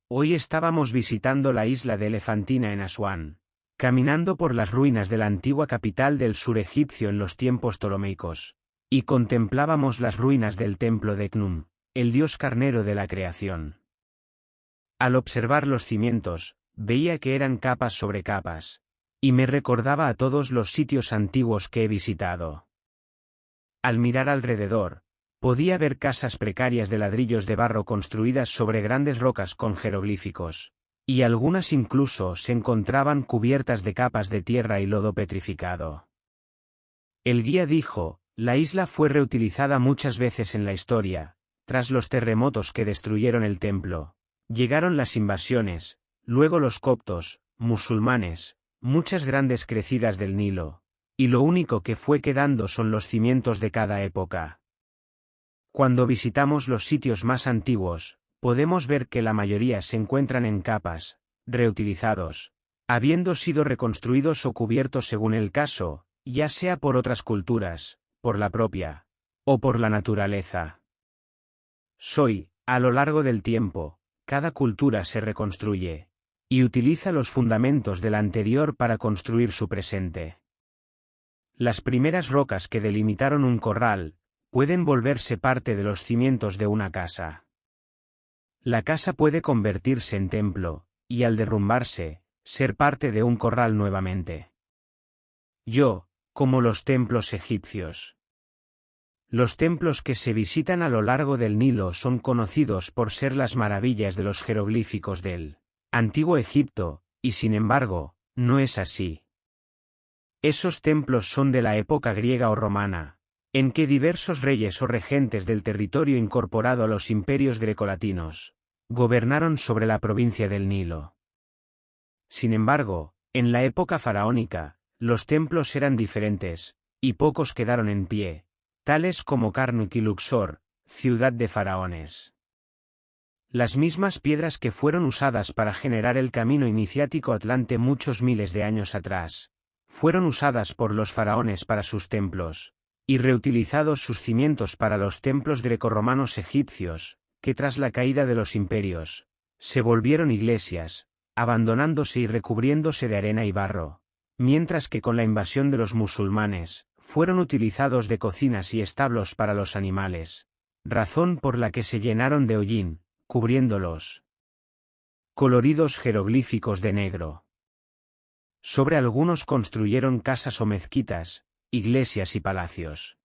Hoy estábamos visitando la isla de Elefantina en Asuán, caminando por las ruinas de la antigua capital del sur egipcio en los tiempos ptolomeicos, y contemplábamos las ruinas del templo de Khnum, el dios carnero de la creación. Al observar los cimientos, veía que eran capas sobre capas, y me recordaba a todos los sitios antiguos que he visitado. Al mirar alrededor, podía ver casas precarias de ladrillos de barro construidas sobre grandes rocas con jeroglíficos, y algunas incluso se encontraban cubiertas de capas de tierra y lodo petrificado. El guía dijo, la isla fue reutilizada muchas veces en la historia, tras los terremotos que destruyeron el templo. Llegaron las invasiones, luego los coptos, musulmanes, muchas grandes crecidas del Nilo, y lo único que fue quedando son los cimientos de cada época. Cuando visitamos los sitios más antiguos, podemos ver que la mayoría se encuentran en capas, reutilizados, habiendo sido reconstruidos o cubiertos según el caso, ya sea por otras culturas, por la propia, o por la naturaleza. A lo largo del tiempo, cada cultura se reconstruye, y utiliza los fundamentos de la anterior para construir su presente. Las primeras rocas que delimitaron un corral, pueden volverse parte de los cimientos de una casa. La casa puede convertirse en templo, y al derrumbarse, ser parte de un corral nuevamente. Como los templos egipcios. Los templos que se visitan a lo largo del Nilo son conocidos por ser las maravillas de los jeroglíficos del Antiguo Egipto, y sin embargo, no es así. Esos templos son de la época griega o romana, en que diversos reyes o regentes del territorio incorporado a los imperios grecolatinos gobernaron sobre la provincia del Nilo. Sin embargo, en la época faraónica, los templos eran diferentes, y pocos quedaron en pie, tales como Karnak y Luxor, ciudad de faraones. Las mismas piedras que fueron usadas para generar el camino iniciático atlante muchos miles de años atrás, fueron usadas por los faraones para sus templos, y reutilizados sus cimientos para los templos grecorromanos egipcios, que tras la caída de los imperios, se volvieron iglesias, abandonándose y recubriéndose de arena y barro, mientras que con la invasión de los musulmanes, fueron utilizados de cocinas y establos para los animales, razón por la que se llenaron de hollín, cubriéndolos coloridos jeroglíficos de negro. Sobre algunos construyeron casas o mezquitas, iglesias y palacios.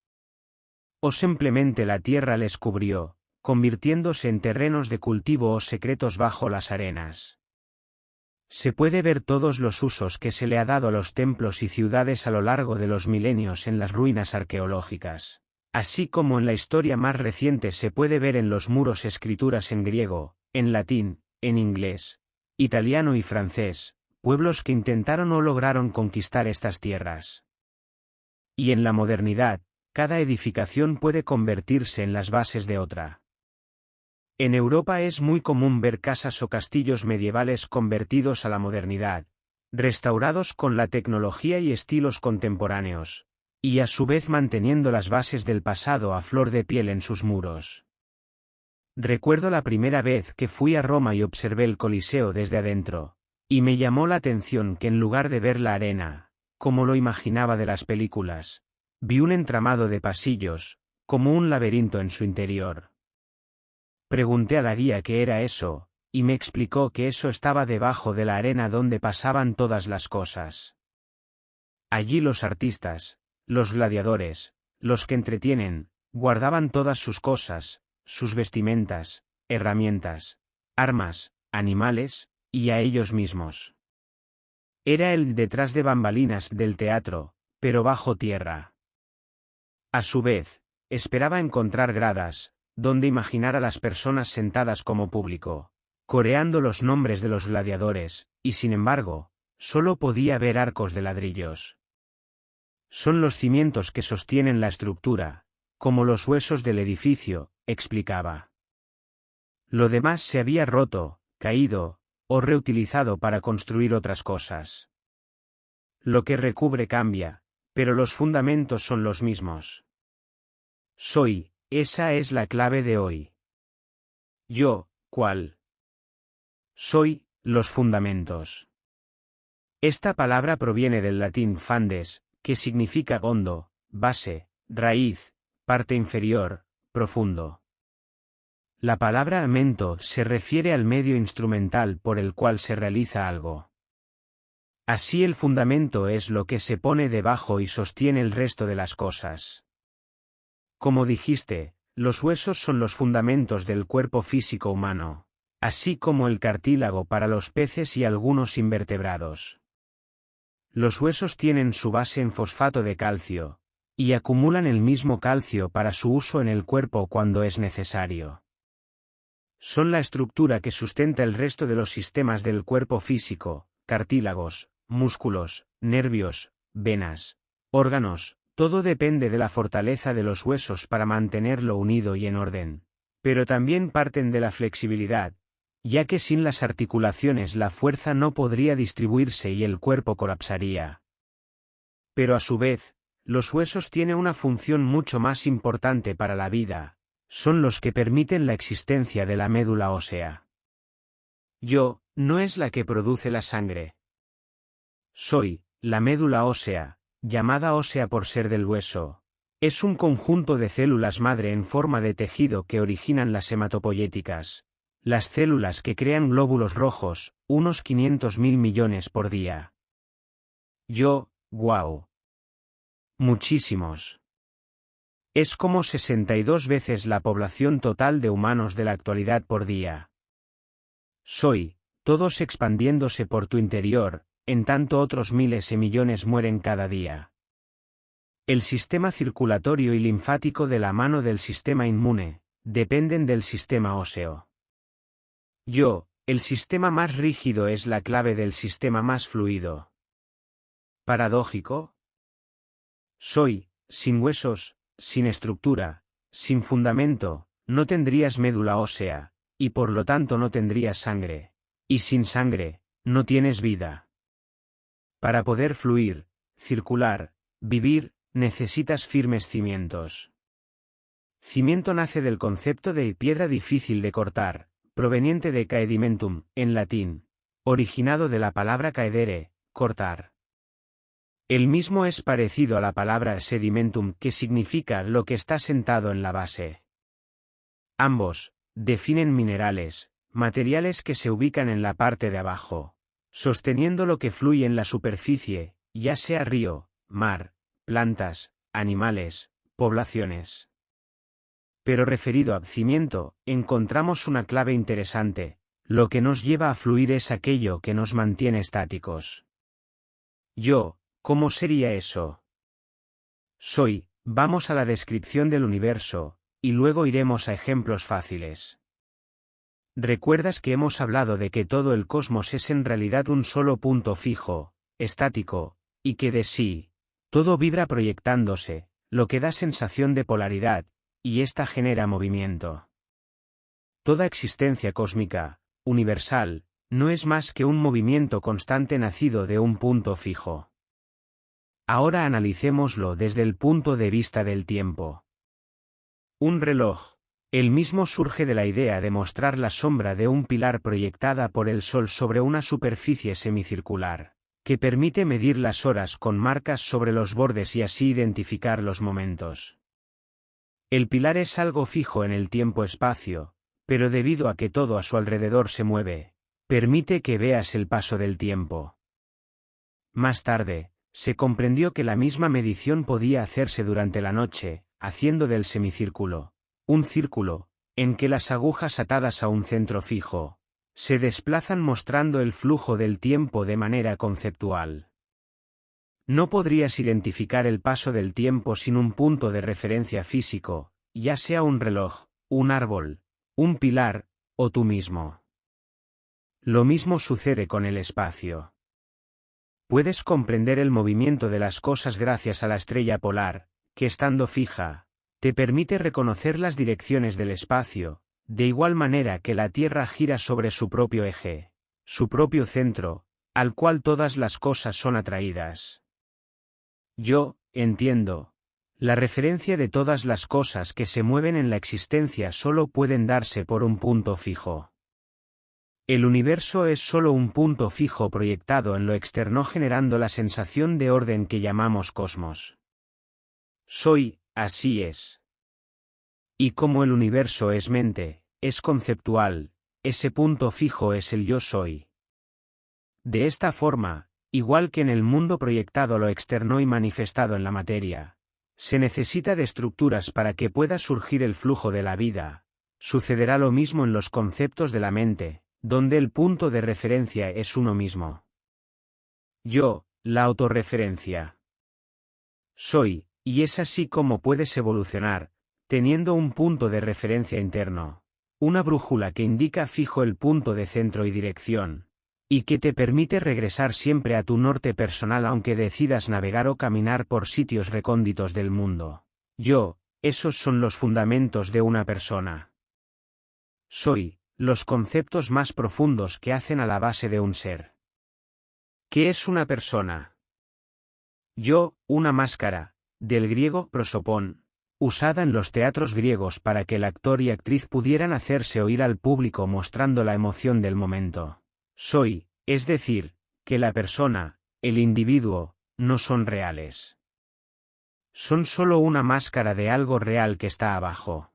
O simplemente la tierra les cubrió, convirtiéndose en terrenos de cultivo o secretos bajo las arenas. Se puede ver todos los usos que se le ha dado a los templos y ciudades a lo largo de los milenios en las ruinas arqueológicas. Así como en la historia más reciente se puede ver en los muros escrituras en griego, en latín, en inglés, italiano y francés, pueblos que intentaron o lograron conquistar estas tierras. Y en la modernidad, cada edificación puede convertirse en las bases de otra. En Europa es muy común ver casas o castillos medievales convertidos a la modernidad, restaurados con la tecnología y estilos contemporáneos, y a su vez manteniendo las bases del pasado a flor de piel en sus muros. Recuerdo la primera vez que fui a Roma y observé el Coliseo desde adentro, y me llamó la atención que en lugar de ver la arena, como lo imaginaba de las películas, vi un entramado de pasillos, como un laberinto en su interior. Pregunté a la guía qué era eso, y me explicó que eso estaba debajo de la arena donde pasaban todas las cosas. Allí los artistas, los gladiadores, los que entretienen, guardaban todas sus cosas, sus vestimentas, herramientas, armas, animales, y a ellos mismos. Era el detrás de bambalinas del teatro, pero bajo tierra. A su vez, esperaba encontrar gradas, donde imaginar a las personas sentadas como público, coreando los nombres de los gladiadores, y sin embargo, solo podía ver arcos de ladrillos. Son los cimientos que sostienen la estructura, como los huesos del edificio, explicaba. Lo demás se había roto, caído, o reutilizado para construir otras cosas. Lo que recubre cambia, pero los fundamentos son los mismos. Esa es la clave de hoy. ¿Cuál? Soy, los fundamentos. Esta palabra proviene del latín fundes, que significa hondo, base, raíz, parte inferior, profundo. La palabra amento se refiere al medio instrumental por el cual se realiza algo. Así el fundamento es lo que se pone debajo y sostiene el resto de las cosas. Como dijiste, los huesos son los fundamentos del cuerpo físico humano, así como el cartílago para los peces y algunos invertebrados. Los huesos tienen su base en fosfato de calcio, y acumulan el mismo calcio para su uso en el cuerpo cuando es necesario. Son la estructura que sustenta el resto de los sistemas del cuerpo físico, cartílagos, músculos, nervios, venas, órganos, todo depende de la fortaleza de los huesos para mantenerlo unido y en orden. Pero también parten de la flexibilidad, ya que sin las articulaciones la fuerza no podría distribuirse y el cuerpo colapsaría. Pero a su vez, los huesos tienen una función mucho más importante para la vida, son los que permiten la existencia de la médula ósea. Yo, no es la que produce la sangre. Soy, la médula ósea, llamada ósea por ser del hueso. Es un conjunto de células madre en forma de tejido que originan las hematopoyéticas, las células que crean glóbulos rojos, unos 500.000 millones por día. Yo, guau. Muchísimos. Es como 62 veces la población total de humanos de la actualidad por día. Soy, todos expandiéndose por tu interior, en tanto otros miles y millones mueren cada día. El sistema circulatorio y linfático de la mano del sistema inmune, dependen del sistema óseo. Yo, el sistema más rígido es la clave del sistema más fluido. ¿Paradójico? Soy, sin huesos, sin estructura, sin fundamento, no tendrías médula ósea, y por lo tanto no tendrías sangre. Y sin sangre, no tienes vida. Para poder fluir, circular, vivir, necesitas firmes cimientos. Cimiento nace del concepto de piedra difícil de cortar, proveniente de caedimentum, en latín, originado de la palabra caedere, cortar. El mismo es parecido a la palabra sedimentum, que significa lo que está sentado en la base. Ambos definen minerales, materiales que se ubican en la parte de abajo, sosteniendo lo que fluye en la superficie, ya sea río, mar, plantas, animales, poblaciones. Pero referido a cimiento, encontramos una clave interesante: lo que nos lleva a fluir es aquello que nos mantiene estáticos. Yo, ¿cómo sería eso? Soy, vamos a la descripción del universo, y luego iremos a ejemplos fáciles. ¿Recuerdas que hemos hablado de que todo el cosmos es en realidad un solo punto fijo, estático, y que de sí, todo vibra proyectándose, lo que da sensación de polaridad, y ésta genera movimiento? Toda existencia cósmica, universal, no es más que un movimiento constante nacido de un punto fijo. Ahora analicémoslo desde el punto de vista del tiempo. Un reloj. El mismo surge de la idea de mostrar la sombra de un pilar proyectada por el Sol sobre una superficie semicircular, que permite medir las horas con marcas sobre los bordes y así identificar los momentos. El pilar es algo fijo en el tiempo-espacio, pero debido a que todo a su alrededor se mueve, permite que veas el paso del tiempo. Más tarde, se comprendió que la misma medición podía hacerse durante la noche, haciendo del semicírculo un círculo, en que las agujas atadas a un centro fijo, se desplazan mostrando el flujo del tiempo de manera conceptual. No podrías identificar el paso del tiempo sin un punto de referencia físico, ya sea un reloj, un árbol, un pilar, o tú mismo. Lo mismo sucede con el espacio. Puedes comprender el movimiento de las cosas gracias a la estrella polar, que estando fija, te permite reconocer las direcciones del espacio, de igual manera que la Tierra gira sobre su propio eje, su propio centro, al cual todas las cosas son atraídas. Yo, entiendo, la referencia de todas las cosas que se mueven en la existencia solo pueden darse por un punto fijo. El universo es solo un punto fijo proyectado en lo externo generando la sensación de orden que llamamos cosmos. Soy, así es. Y como el universo es mente, es conceptual, ese punto fijo es el yo soy. De esta forma, igual que en el mundo proyectado lo externo y manifestado en la materia, se necesita de estructuras para que pueda surgir el flujo de la vida, sucederá lo mismo en los conceptos de la mente, donde el punto de referencia es uno mismo. Yo, la autorreferencia. Soy, y es así como puedes evolucionar, teniendo un punto de referencia interno, una brújula que indica fijo el punto de centro y dirección, y que te permite regresar siempre a tu norte personal aunque decidas navegar o caminar por sitios recónditos del mundo. Yo, esos son los fundamentos de una persona. Soy, los conceptos más profundos que hacen a la base de un ser. ¿Qué es una persona? Yo, una máscara, del griego prosopón, usada en los teatros griegos para que el actor y actriz pudieran hacerse oír al público mostrando la emoción del momento. Soy, es decir, que la persona, el individuo, no son reales. Son solo una máscara de algo real que está abajo.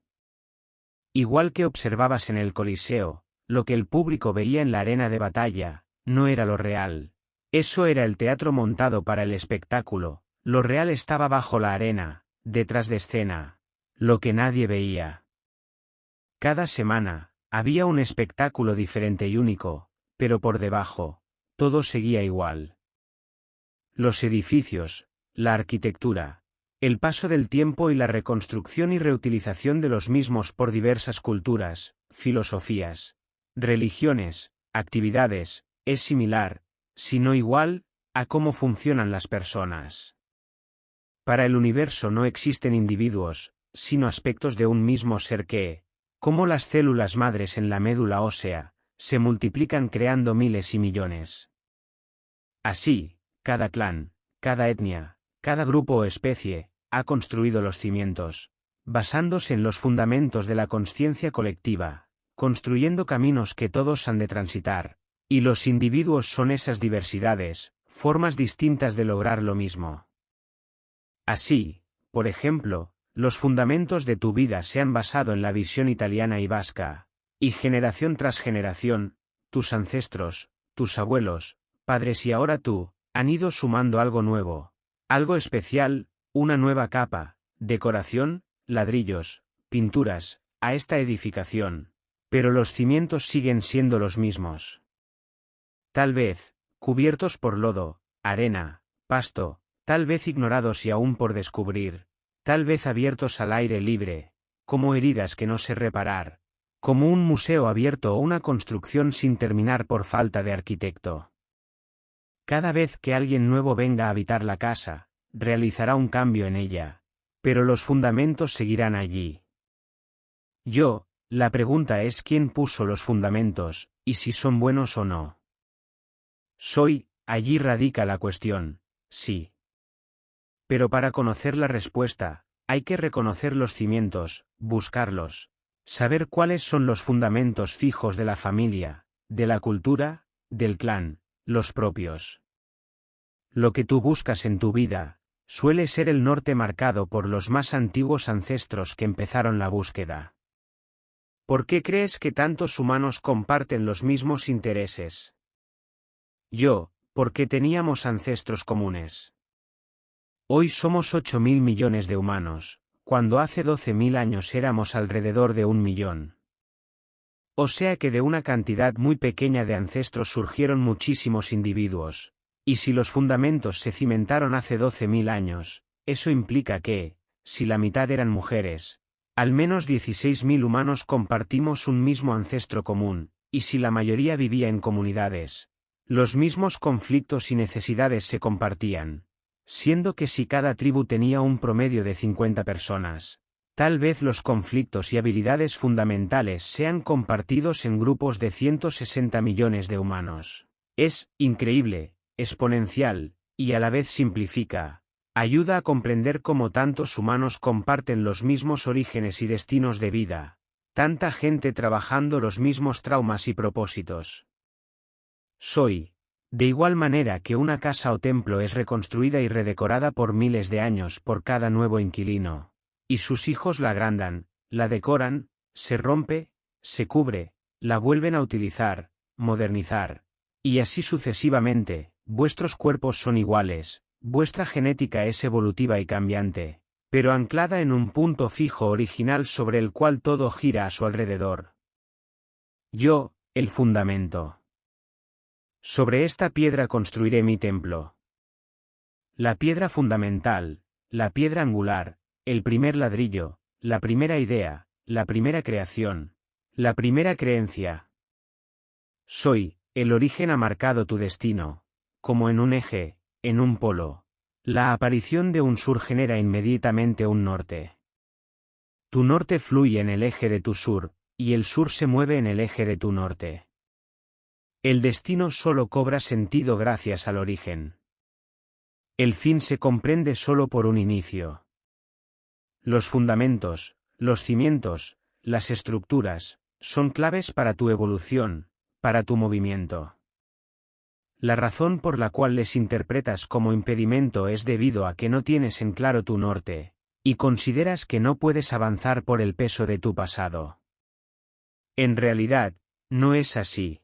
Igual que observabas en el Coliseo, lo que el público veía en la arena de batalla, no era lo real. Eso era el teatro montado para el espectáculo, lo real estaba bajo la arena, detrás de escena, lo que nadie veía. Cada semana, había un espectáculo diferente y único, pero por debajo, todo seguía igual. Los edificios, la arquitectura, el paso del tiempo y la reconstrucción y reutilización de los mismos por diversas culturas, filosofías, religiones, actividades, es similar, si no igual, a cómo funcionan las personas. Para el universo no existen individuos, sino aspectos de un mismo ser que, como las células madres en la médula ósea, se multiplican creando miles y millones. Así, cada clan, cada etnia, cada grupo o especie, ha construido los cimientos, basándose en los fundamentos de la consciencia colectiva, construyendo caminos que todos han de transitar, y los individuos son esas diversidades, formas distintas de lograr lo mismo. Así, por ejemplo, los fundamentos de tu vida se han basado en la visión italiana y vasca, y generación tras generación, tus ancestros, tus abuelos, padres y ahora tú, han ido sumando algo nuevo, algo especial, una nueva capa, decoración, ladrillos, pinturas, a esta edificación, pero los cimientos siguen siendo los mismos. Tal vez, cubiertos por lodo, arena, pasto, tal vez ignorados y aún por descubrir, tal vez abiertos al aire libre, como heridas que no sé reparar, como un museo abierto o una construcción sin terminar por falta de arquitecto. Cada vez que alguien nuevo venga a habitar la casa, realizará un cambio en ella, pero los fundamentos seguirán allí. Yo, la pregunta es quién puso los fundamentos, y si son buenos o no. Soy, allí radica la cuestión, sí. Pero para conocer la respuesta, hay que reconocer los cimientos, buscarlos, saber cuáles son los fundamentos fijos de la familia, de la cultura, del clan, los propios. Lo que tú buscas en tu vida, suele ser el norte marcado por los más antiguos ancestros que empezaron la búsqueda. ¿Por qué crees que tantos humanos comparten los mismos intereses? Yo, porque teníamos ancestros comunes. Hoy somos 8.000 millones de humanos, cuando hace 12.000 años éramos alrededor de 1 millón. O sea que de una cantidad muy pequeña de ancestros surgieron muchísimos individuos, y si los fundamentos se cimentaron hace 12.000 años, eso implica que, si la mitad eran mujeres, al menos 16.000 humanos compartimos un mismo ancestro común, y si la mayoría vivía en comunidades, los mismos conflictos y necesidades se compartían, siendo que si cada tribu tenía un promedio de 50 personas, tal vez los conflictos y habilidades fundamentales sean compartidos en grupos de 160 millones de humanos. Es increíble, exponencial, y a la vez simplifica, ayuda a comprender cómo tantos humanos comparten los mismos orígenes y destinos de vida, tanta gente trabajando los mismos traumas y propósitos. Soy, de igual manera que una casa o templo es reconstruida y redecorada por miles de años por cada nuevo inquilino, y sus hijos la agrandan, la decoran, se rompe, se cubre, la vuelven a utilizar, modernizar, y así sucesivamente. Vuestros cuerpos son iguales, vuestra genética es evolutiva y cambiante, pero anclada en un punto fijo original sobre el cual todo gira a su alrededor. Yo, el fundamento. Sobre esta piedra construiré mi templo. La piedra fundamental, la piedra angular, el primer ladrillo, la primera idea, la primera creación, la primera creencia. Soy, el origen ha marcado tu destino, como en un eje, en un polo. La aparición de un sur genera inmediatamente un norte. Tu norte fluye en el eje de tu sur, y el sur se mueve en el eje de tu norte. El destino solo cobra sentido gracias al origen. El fin se comprende solo por un inicio. Los fundamentos, los cimientos, las estructuras, son claves para tu evolución, para tu movimiento. La razón por la cual les interpretas como impedimento es debido a que no tienes en claro tu norte, y consideras que no puedes avanzar por el peso de tu pasado. En realidad, no es así.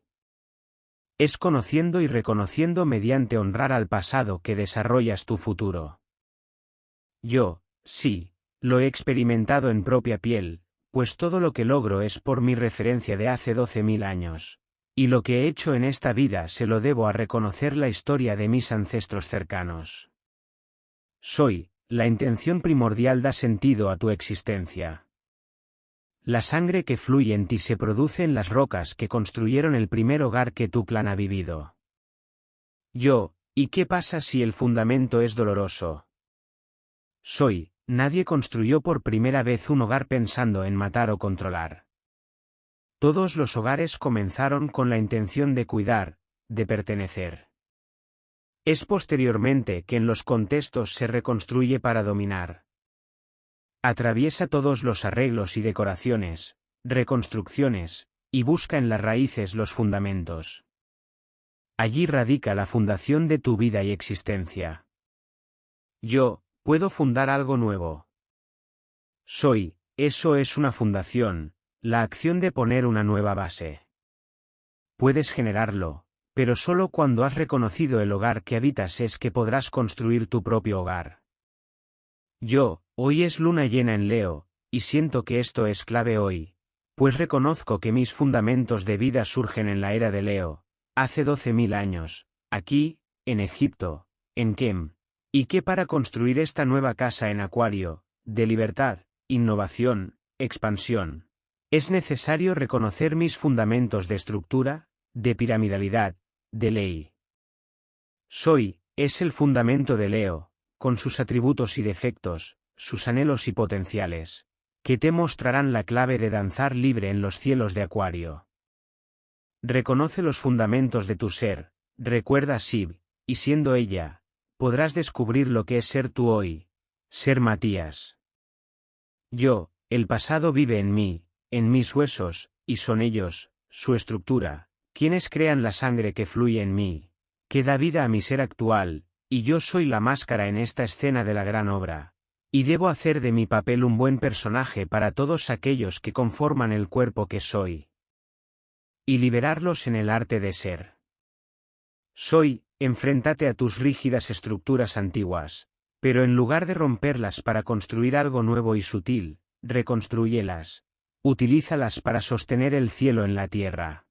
Es conociendo y reconociendo mediante honrar al pasado que desarrollas tu futuro. Yo, sí, lo he experimentado en propia piel, pues todo lo que logro es por mi referencia de hace 12.000 años. Y lo que he hecho en esta vida se lo debo a reconocer la historia de mis ancestros cercanos. Soy, la intención primordial da sentido a tu existencia. La sangre que fluye en ti se produce en las rocas que construyeron el primer hogar que tu clan ha vivido. Yo, ¿y qué pasa si el fundamento es doloroso? Soy, nadie construyó por primera vez un hogar pensando en matar o controlar. Todos los hogares comenzaron con la intención de cuidar, de pertenecer. Es posteriormente que en los contextos se reconstruye para dominar. Atraviesa todos los arreglos y decoraciones, reconstrucciones, y busca en las raíces los fundamentos. Allí radica la fundación de tu vida y existencia. Yo, puedo fundar algo nuevo. Soy, eso es una fundación. La acción de poner una nueva base. Puedes generarlo, pero solo cuando has reconocido el hogar que habitas es que podrás construir tu propio hogar. Yo, hoy es luna llena en Leo, y siento que esto es clave hoy, pues reconozco que mis fundamentos de vida surgen en la era de Leo, hace 12.000 años, aquí, en Egipto, en Kem, y que para construir esta nueva casa en Acuario, de libertad, innovación, expansión. Es necesario reconocer mis fundamentos de estructura, de piramidalidad, de ley. Soy, es el fundamento de Leo, con sus atributos y defectos, sus anhelos y potenciales, que te mostrarán la clave de danzar libre en los cielos de Acuario. Reconoce los fundamentos de tu ser, recuerda Sib, y siendo ella, podrás descubrir lo que es ser tú hoy, ser Matías. Yo, el pasado vive en mí, en mis huesos, y son ellos, su estructura, quienes crean la sangre que fluye en mí, que da vida a mi ser actual, y yo soy la máscara en esta escena de la gran obra, y debo hacer de mi papel un buen personaje para todos aquellos que conforman el cuerpo que soy. Y liberarlos en el arte de ser. Soy, enfréntate a tus rígidas estructuras antiguas, pero en lugar de romperlas para construir algo nuevo y sutil, reconstrúyelas. Utilízalas para sostener el cielo en la tierra.